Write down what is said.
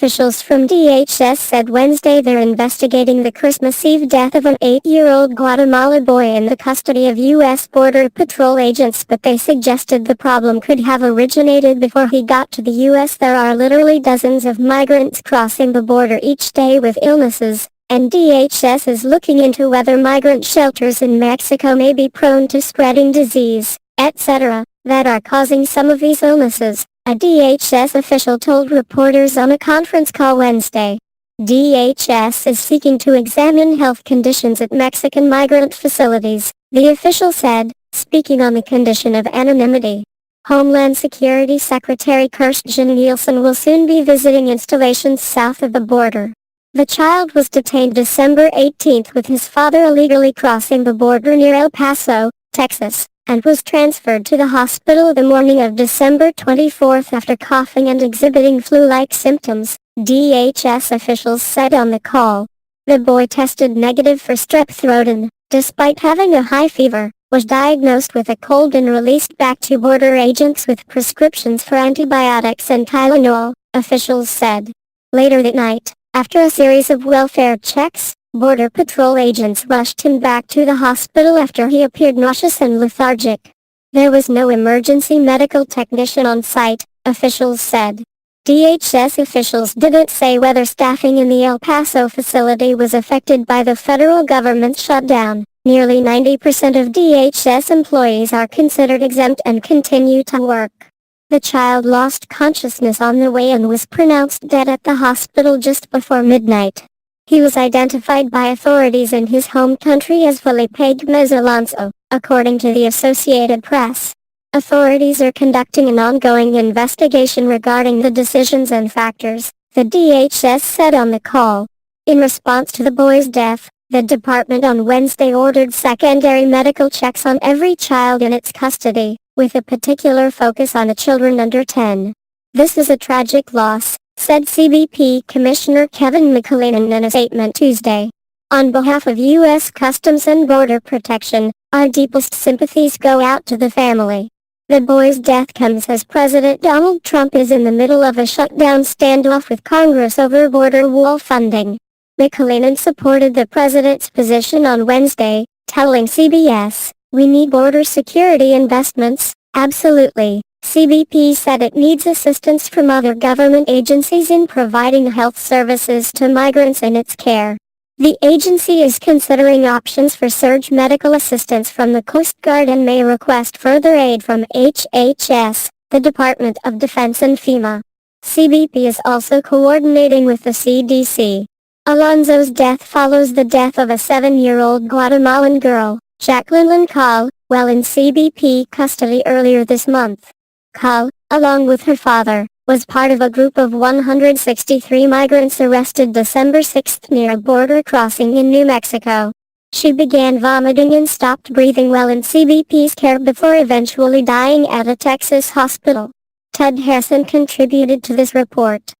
Officials from DHS said Wednesday they're investigating the Christmas Eve death of an 8-year-old Guatemala boy in the custody of U.S. Border Patrol agents, but they suggested the problem could have originated before he got to the U.S. There are literally dozens of migrants crossing the border each day with illnesses, and DHS is looking into whether migrant shelters in Mexico may be prone to spreading disease, etc., that are causing some of these illnesses, a DHS official told reporters on a conference call Wednesday. DHS is seeking to examine health conditions at Mexican migrant facilities, the official said, speaking on the condition of anonymity. Homeland Security Secretary Kirstjen Nielsen will soon be visiting installations south of the border. The child was detained December 18 with his father illegally crossing the border near El Paso, Texas, and was transferred to the hospital the morning of December 24 after coughing and exhibiting flu-like symptoms, DHS officials said on the call. The boy tested negative for strep throat and, despite having a high fever, was diagnosed with a cold and released back to border agents with prescriptions for antibiotics and Tylenol, officials said. Later that night, after a series of welfare checks, Border Patrol agents rushed him back to the hospital after he appeared nauseous and lethargic. There was no emergency medical technician on site, officials said. DHS officials didn't say whether staffing in the El Paso facility was affected by the federal government's shutdown. Nearly 90% of DHS employees are considered exempt and continue to work. The child lost consciousness on the way and was pronounced dead at the hospital just before midnight. He was identified by authorities in his home country as Felipe Gomez Alonso, according to the Associated Press. Authorities are conducting an ongoing investigation regarding the decisions and factors, the DHS said on the call. In response to the boy's death, the department on Wednesday ordered secondary medical checks on every child in its custody, with a particular focus on the children under 10. This is a tragic loss, said CBP Commissioner Kevin McAleenan in a statement Tuesday. On behalf of U.S. Customs and Border Protection, our deepest sympathies go out to the family. The boy's death comes as President Donald Trump is in the middle of a shutdown standoff with Congress over border wall funding. McAleenan supported the president's position on Wednesday, telling CBS, "We need border security investments, absolutely." CBP said it needs assistance from other government agencies in providing health services to migrants in its care. The agency is considering options for surge medical assistance from the Coast Guard and may request further aid from HHS, the Department of Defense and FEMA. CBP is also coordinating with the CDC. Alonso's death follows the death of a 7-year-old Guatemalan girl, Jacqueline Lincal, while in CBP custody earlier this month. Cal, along with her father, was part of a group of 163 migrants arrested December 6 near a border crossing in New Mexico. She began vomiting and stopped breathing while in CBP's care before eventually dying at a Texas hospital. Ted Harrison contributed to this report.